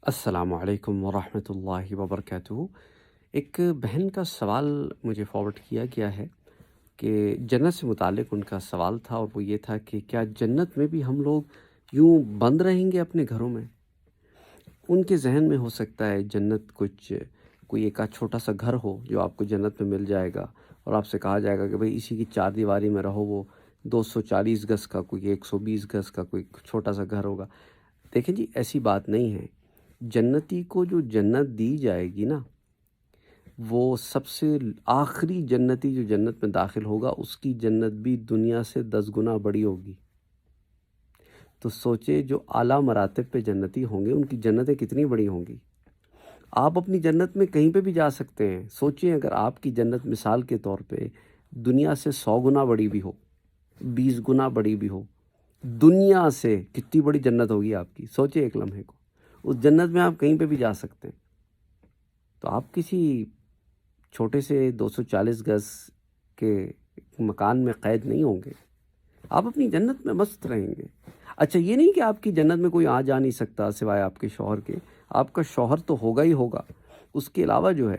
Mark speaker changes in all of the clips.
Speaker 1: السلام علیکم ورحمۃ اللہ وبرکاتہ۔ ایک بہن کا سوال مجھے فارورڈ کیا گیا ہے کہ جنت سے متعلق ان کا سوال تھا، اور وہ یہ تھا کہ کیا جنت میں بھی ہم لوگ یوں بند رہیں گے اپنے گھروں میں؟ ان کے ذہن میں ہو سکتا ہے جنت کوئی ایک آدھ چھوٹا سا گھر ہو جو آپ کو جنت میں مل جائے گا، اور آپ سے کہا جائے گا کہ بھئی اسی کی چار دیواری میں رہو۔ وہ 240 گز کا، کوئی 120 گز کا کوئی چھوٹا سا گھر ہوگا۔ دیکھیں جی، ایسی بات نہیں ہے۔ جنتی کو جو جنت دی جائے گی نا، وہ سب سے آخری جنتی جو جنت میں داخل ہوگا، اس کی جنت بھی دنیا سے 10 گنا بڑی ہوگی۔ تو سوچے جو اعلیٰ مراتب پہ جنتی ہوں گے، ان کی جنتیں کتنی بڑی ہوں گی۔ آپ اپنی جنت میں کہیں پہ بھی جا سکتے ہیں۔ سوچیں اگر آپ کی جنت مثال کے طور پہ دنیا سے 100 گنا بڑی بھی ہو، 20 گنا بڑی بھی ہو، دنیا سے کتنی بڑی جنت ہوگی آپ کی؟ سوچیں ایک لمحے کو۔ اس جنت میں آپ کہیں پہ بھی جا سکتے ہیں۔ تو آپ کسی چھوٹے سے 240 گز کے مکان میں قید نہیں ہوں گے، آپ اپنی جنت میں مست رہیں گے۔ اچھا، یہ نہیں کہ آپ کی جنت میں کوئی آ جا نہیں سکتا سوائے آپ کے شوہر کے۔ آپ کا شوہر تو ہوگا ہی ہوگا، اس کے علاوہ جو ہے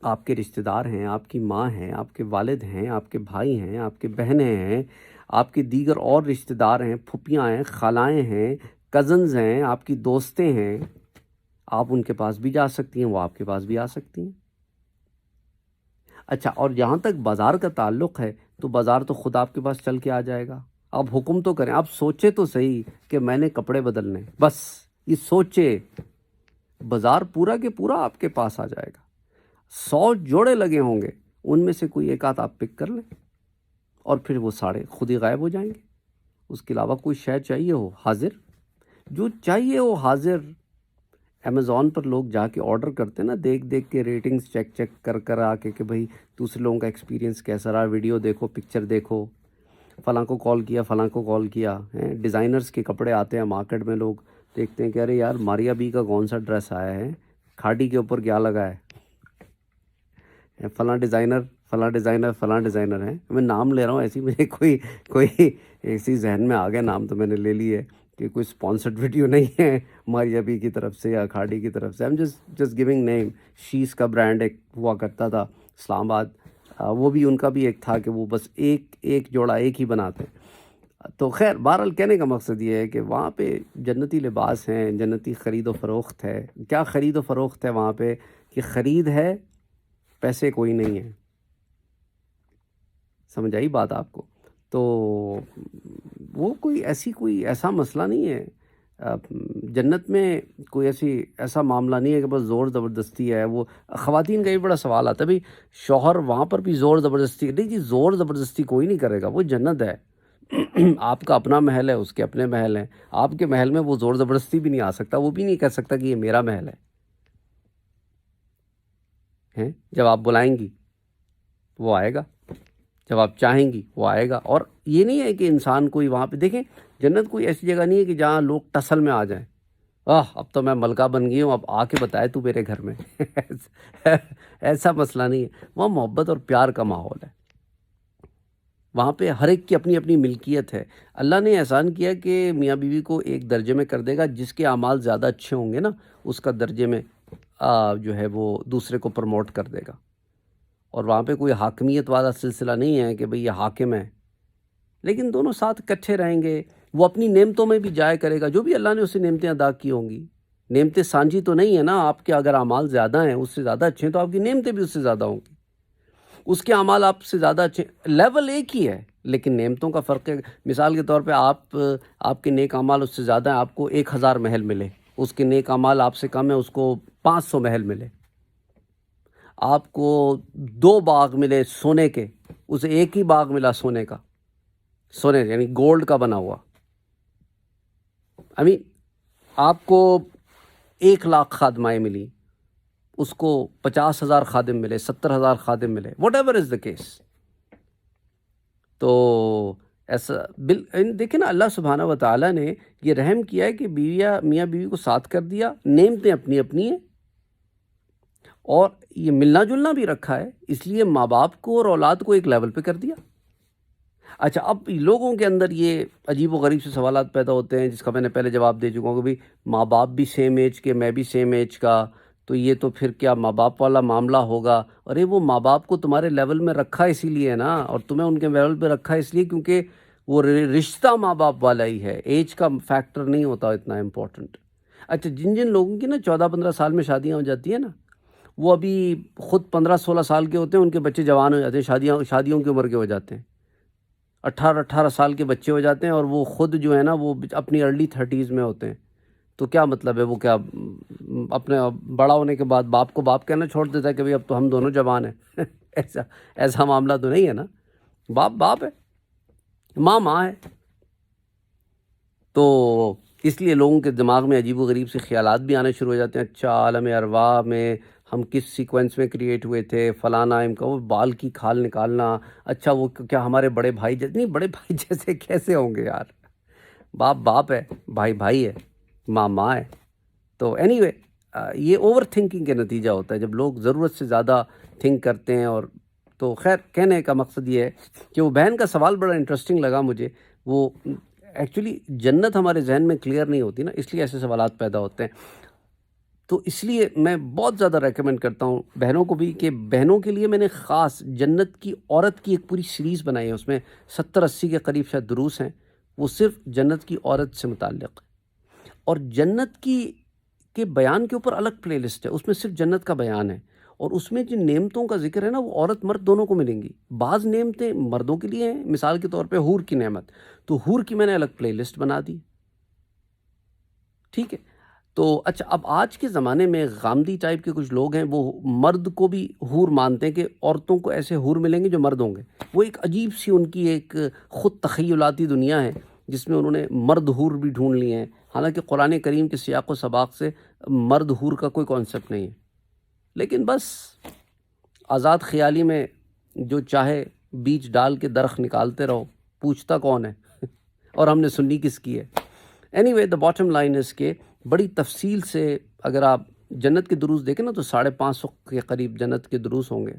Speaker 1: آپ کے رشتہ دار ہیں، آپ کی ماں ہیں، آپ کے والد ہیں، آپ کے بھائی ہیں، آپ کے بہنیں ہیں، آپ کے دیگر اور رشتہ دار ہیں، پھوپھیاں ہیں، خالائیں ہیں، کزنز ہیں، آپ کی دوستیں ہیں۔ آپ ان کے پاس بھی جا سکتی ہیں، وہ آپ کے پاس بھی آ سکتی ہیں۔ اچھا، اور جہاں تک بازار کا تعلق ہے، تو بازار تو خود آپ کے پاس چل کے آ جائے گا۔ آپ حکم تو کریں، آپ سوچے تو صحیح کہ میں نے کپڑے بدلنے، بس یہ سوچے، بازار پورا کے پورا آپ کے پاس آ جائے گا۔ 100 جوڑے لگے ہوں گے، ان میں سے کوئی ایک آدھ آپ پک کر لیں، اور پھر وہ ساڑھے خود ہی غائب ہو جائیں گے۔ اس کے علاوہ کوئی شے چاہیے ہو، حاضر، جو چاہیے ہو حاضر۔ امیزون پر لوگ جا کے آرڈر کرتے ہیں نا، دیکھ دیکھ کے ریٹنگز چیک کر آ کے کہ بھئی دوسرے لوگوں کا ایکسپیرینس کیسا رہا، ویڈیو دیکھو، پکچر دیکھو، فلاں کو کال کیا، فلاں کو کال کیا ہیں۔ ڈیزائنرز کے کپڑے آتے ہیں مارکیٹ میں، لوگ دیکھتے ہیں کہ ارے یار ماریا بی کا کون سا ڈریس آیا ہے، کھاڑی کے اوپر کیا لگا ہے، فلاں ڈیزائنر فلاں ڈیزائنر فلاں ڈیزائنر ہیں۔ میں نام لے رہا ہوں، ایسی مجھے کوئی ایسی ذہن میں آ گیا نام تو میں نے لے لی ہے، کہ کوئی سپانسرڈ ویڈیو نہیں ہے ماریا بی کی طرف سے یا کھاڑی کی طرف سے۔ جسٹ گیونگ نیم۔ شیز کا برانڈ ایک ہوا کرتا تھا اسلام آباد، وہ بھی ان کا بھی ایک تھا کہ وہ بس ایک جوڑا ایک ہی بناتے۔ تو خیر، بہرحال کہنے کا مقصد یہ ہے کہ وہاں پہ جنتی لباس ہیں، جنتی خرید و فروخت ہے۔ کیا خرید و فروخت ہے وہاں پہ؟ کہ خرید ہے، پیسے کوئی نہیں ہے۔ سمجھ آئی بات آپ کو؟ تو وہ کوئی ایسا مسئلہ نہیں ہے۔ جنت میں کوئی ایسا معاملہ نہیں ہے کہ بس زور زبردستی ہے۔ وہ خواتین کا بھی بڑا سوال آتا ہے، بھئی شوہر وہاں پر بھی زور زبردستی؟ نہیں جی، زور زبردستی کوئی نہیں کرے گا، وہ جنت ہے۔ آپ کا اپنا محل ہے، اس کے اپنے محل ہیں۔ آپ کے محل میں وہ زور زبردستی بھی نہیں آ سکتا، وہ بھی نہیں کہہ سکتا کہ یہ میرا محل ہے۔ جب آپ بلائیں گی وہ آئے گا، جب آپ چاہیں گی وہ آئے گا۔ اور یہ نہیں ہے کہ انسان کوئی وہاں پہ، دیکھیں جنت کوئی ایسی جگہ نہیں ہے کہ جہاں لوگ ٹسل میں آ جائیں، اب تو میں ملکہ بن گئی ہوں، اب آ کے بتائے تو میرے گھر میں۔ ایسا مسئلہ نہیں ہے۔ وہاں محبت اور پیار کا ماحول ہے۔ وہاں پہ ہر ایک کی اپنی اپنی ملکیت ہے۔ اللہ نے احسان کیا کہ میاں بیوی کو ایک درجے میں کر دے گا، جس کے اعمال زیادہ اچھے ہوں گے نا، اس کا درجے میں جو ہے وہ دوسرے کو پروموٹ کر دے گا۔ اور وہاں پہ کوئی حاکمیت والا سلسلہ نہیں ہے کہ بھئی یہ حاکم ہے، لیکن دونوں ساتھ اکٹھے رہیں گے۔ وہ اپنی نعمتوں میں بھی جایا کرے گا، جو بھی اللہ نے اسے نعمتیں ادا کی ہوں گی۔ نعمتیں سانجھی تو نہیں ہے نا، آپ کے اگر اعمال زیادہ ہیں، اس سے زیادہ اچھے ہیں، تو آپ کی نعمتیں بھی اس سے زیادہ ہوں گی۔ اس کے اعمال آپ سے زیادہ اچھے، لیول ایک ہی ہے، لیکن نعمتوں کا فرق ہے۔ مثال کے طور پہ آپ کے نیک اعمال اس سے زیادہ ہیں، آپ کو 1000 محل ملے، اس کے نیک اعمال آپ سے کم ہیں، اس کو 500 محل ملے۔ آپ کو 2 باغ ملے سونے کے، اسے ایک ہی باغ ملا سونے کا، سونے یعنی گولڈ کا بنا ہوا۔ آپ کو 1,00,000 خادمائیں ملی، اس کو 50,000 خادم ملے، 70,000 خادم ملے، what ever is the case. تو ایسا دیکھیں نا، اللہ سبحانہ و تعالیٰ نے یہ رحم کیا ہے کہ میاں بیوی کو ساتھ کر دیا، نعمتیں اپنی اپنی ہیں، اور یہ ملنا جلنا بھی رکھا ہے، اس لیے ماں باپ کو اور اولاد کو ایک لیول پہ کر دیا۔ اچھا، اب لوگوں کے اندر یہ عجیب و غریب سے سوالات پیدا ہوتے ہیں جس کا میں نے پہلے جواب دے چکا ہوں کہ بھئی ماں باپ بھی سیم ایج کے، میں بھی سیم ایج کا، تو یہ تو پھر کیا ماں باپ والا معاملہ ہوگا؟ ارے وہ ماں باپ کو تمہارے لیول میں رکھا اسی لیے ہے نا، اور تمہیں ان کے لیول پہ رکھا اس لیے کیونکہ وہ رشتہ ماں باپ والا ہی ہے، ایج کا فیکٹر نہیں ہوتا اتنا امپورٹنٹ۔ اچھا، جن جن لوگوں کی نا 14-15 سال میں شادیاں ہو جاتی ہیں نا، وہ ابھی خود 15-16 سال کے ہوتے ہیں، ان کے بچے جوان ہو جاتے ہیں، شادیوں کی عمر کے ہو جاتے ہیں، 18 سال کے بچے ہو جاتے ہیں، اور وہ خود جو ہے نا وہ اپنی ارلی 30s میں ہوتے ہیں۔ تو کیا مطلب ہے، وہ کیا اپنے بڑا ہونے کے بعد باپ کو باپ کہنا چھوڑ دیتا ہے کہ بھئی اب تو ہم دونوں جوان ہیں؟ ایسا معاملہ تو نہیں ہے نا، باپ باپ ہے، ماں ماں ہے۔ تو اس لیے لوگوں کے دماغ میں عجیب و غریب سے خیالات بھی آنے شروع ہو جاتے ہیں، اچھا عالم ارواح میں ہم کس سیکوینس میں کریٹ ہوئے تھے، فلانا کا وہ بال کی کھال نکالنا، اچھا وہ کیا ہمارے بڑے بھائی جیسے؟ نہیں، بڑے بھائی جیسے کیسے ہوں گے یار، باپ باپ ہے، بھائی بھائی ہے، ماں ماں ہے۔ تو اینی وے، یہ اوور تھنکنگ کے نتیجہ ہوتا ہے جب لوگ ضرورت سے زیادہ تھنک کرتے ہیں۔ اور تو خیر، کہنے کا مقصد یہ ہے کہ وہ بہن کا سوال بڑا انٹرسٹنگ لگا مجھے۔ وہ ایکچولی جنت ہمارے ذہن میں کلیئر نہیں ہوتی نا، اس لیے ایسے سوالات پیدا ہوتے ہیں۔ تو اس لیے میں بہت زیادہ ریکمینڈ کرتا ہوں بہنوں کو بھی کہ بہنوں کے لیے میں نے خاص جنت کی عورت کی ایک پوری سیریز بنائی ہے، اس میں 70-80 کے قریب شاید دروس ہیں، وہ صرف جنت کی عورت سے متعلق ہے۔ اور جنت کے بیان کے اوپر الگ پلے لسٹ ہے، اس میں صرف جنت کا بیان ہے، اور اس میں جن نعمتوں کا ذکر ہے نا وہ عورت مرد دونوں کو ملیں گی۔ بعض نعمتیں مردوں کے لیے ہیں، مثال کے طور پہ حور کی نعمت، تو حور کی میں نے الگ پلے لسٹ بنا دی، ٹھیک ہے۔ تو اچھا، اب آج کے زمانے میں غامدی ٹائپ کے کچھ لوگ ہیں، وہ مرد کو بھی حور مانتے ہیں کہ عورتوں کو ایسے حور ملیں گے جو مرد ہوں گے۔ وہ ایک عجیب سی ان کی ایک خود تخیلاتی دنیا ہے جس میں انہوں نے مرد حور بھی ڈھونڈ لیے ہیں، حالانکہ قرآن کریم کے سیاق و سباق سے مرد حور کا کوئی کانسیپٹ نہیں ہے۔ لیکن بس آزاد خیالی میں جو چاہے بیج ڈال کے درخت نکالتے رہو، پوچھتا کون ہے اور ہم نے سننی کس کی ہے۔ Anyway, the bottom line اس کے بڑی تفصیل سے اگر آپ جنت کے دروس دیکھیں نا تو 550 کے قریب جنت کے دروس ہوں گے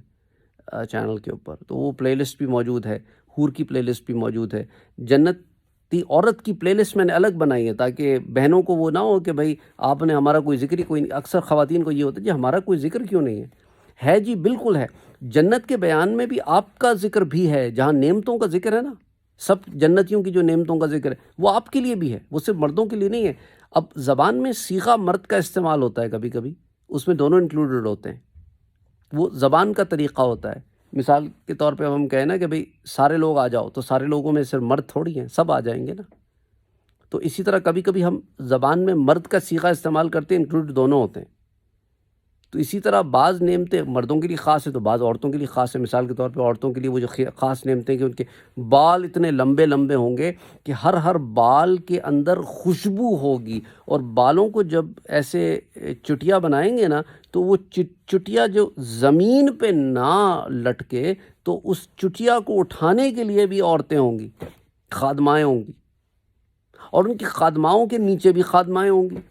Speaker 1: چینل کے اوپر، تو وہ پلے لسٹ بھی موجود ہے، حور کی پلے لسٹ بھی موجود ہے، جنتی عورت کی پلے لسٹ میں نے الگ بنائی ہے تاکہ بہنوں کو وہ نہ ہو کہ بھائی آپ نے ہمارا کوئی ذکر ہی کوئی نہیں۔ اکثر خواتین کو یہ ہوتا ہے جی ہمارا کوئی ذکر کیوں نہیں ہے جی بالکل ہے، جنت کے بیان میں بھی آپ کا ذکر بھی ہے، جہاں نعمتوں کا ذکر ہے نا، سب جنتیوں کی جو نعمتوں کا ذکر ہے وہ آپ کے لیے بھی ہے، وہ صرف مردوں کے لیے نہیں ہے۔ اب زبان میں صیغہ مرد کا استعمال ہوتا ہے کبھی کبھی، اس میں دونوں انکلوڈڈ ہوتے ہیں، وہ زبان کا طریقہ ہوتا ہے۔ مثال کے طور پہ ہم کہیں نا کہ بھئی سارے لوگ آ جاؤ، تو سارے لوگوں میں صرف مرد تھوڑی ہیں، سب آ جائیں گے نا۔ تو اسی طرح کبھی کبھی ہم زبان میں مرد کا صیغہ استعمال کرتے ہیں، انکلوڈ دونوں ہوتے ہیں۔ تو اسی طرح بعض نعمتیں مردوں کے لیے خاص ہے تو بعض عورتوں کے لیے خاص ہے۔ مثال کے طور پہ عورتوں کے لیے وہ جو خاص نعمتیں کہ ان کے بال اتنے لمبے لمبے ہوں گے کہ ہر بال کے اندر خوشبو ہوگی، اور بالوں کو جب ایسے چٹیا بنائیں گے نا تو وہ چٹیا جو زمین پہ نہ لٹکے تو اس چٹیا کو اٹھانے کے لیے بھی عورتیں ہوں گی، خادمائیں ہوں گی، اور ان کی خادماؤں کے نیچے بھی خادمائیں ہوں گی۔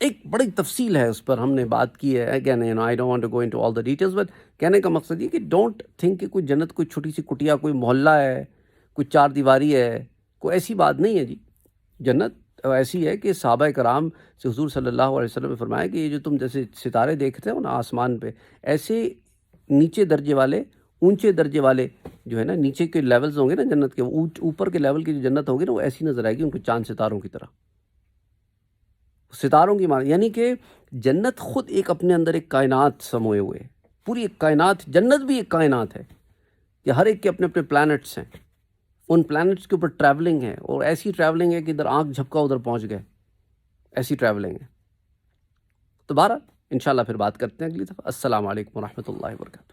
Speaker 1: ایک بڑی تفصیل ہے، اس پر ہم نے بات کی ہے۔ Again I don't want to go into all the details, but کہنے کا مقصد یہ کہ ڈونٹ تھنک کہ کوئی جنت کوئی چھوٹی سی کٹیا، کوئی محلہ ہے، کوئی 4 دیواری ہے، کوئی ایسی بات نہیں ہے جی۔ جنت ایسی ہے کہ صحابہ کرام سے حضور صلی اللہ علیہ وسلم نے فرمایا کہ یہ جو تم جیسے ستارے دیکھتے ہو نا آسمان پہ، ایسے نیچے درجے والے، اونچے درجے والے جو ہے نا، نیچے کے لیولز ہوں گے نا جنت کے، اوپر کے لیول کی جو جنت ہوگی نا وہ ایسی نظر آئے گی ان کو چاند ستاروں کی طرح، ستاروں کی معنی، یعنی کہ جنت خود ایک اپنے اندر ایک کائنات سموئے ہوئے، پوری ایک کائنات، جنت بھی ایک کائنات ہے کہ ہر ایک کے اپنے اپنے پلانٹس ہیں، ان پلانٹس کے اوپر ٹریولنگ ہے، اور ایسی ٹریولنگ ہے کہ ادھر آنکھ جھپکا ادھر پہنچ گئے، ایسی ٹریولنگ ہے۔ تو بہرحال انشاءاللہ پھر بات کرتے ہیں اگلی دفعہ۔ السلام علیکم ورحمۃ اللہ وبرکاتہ۔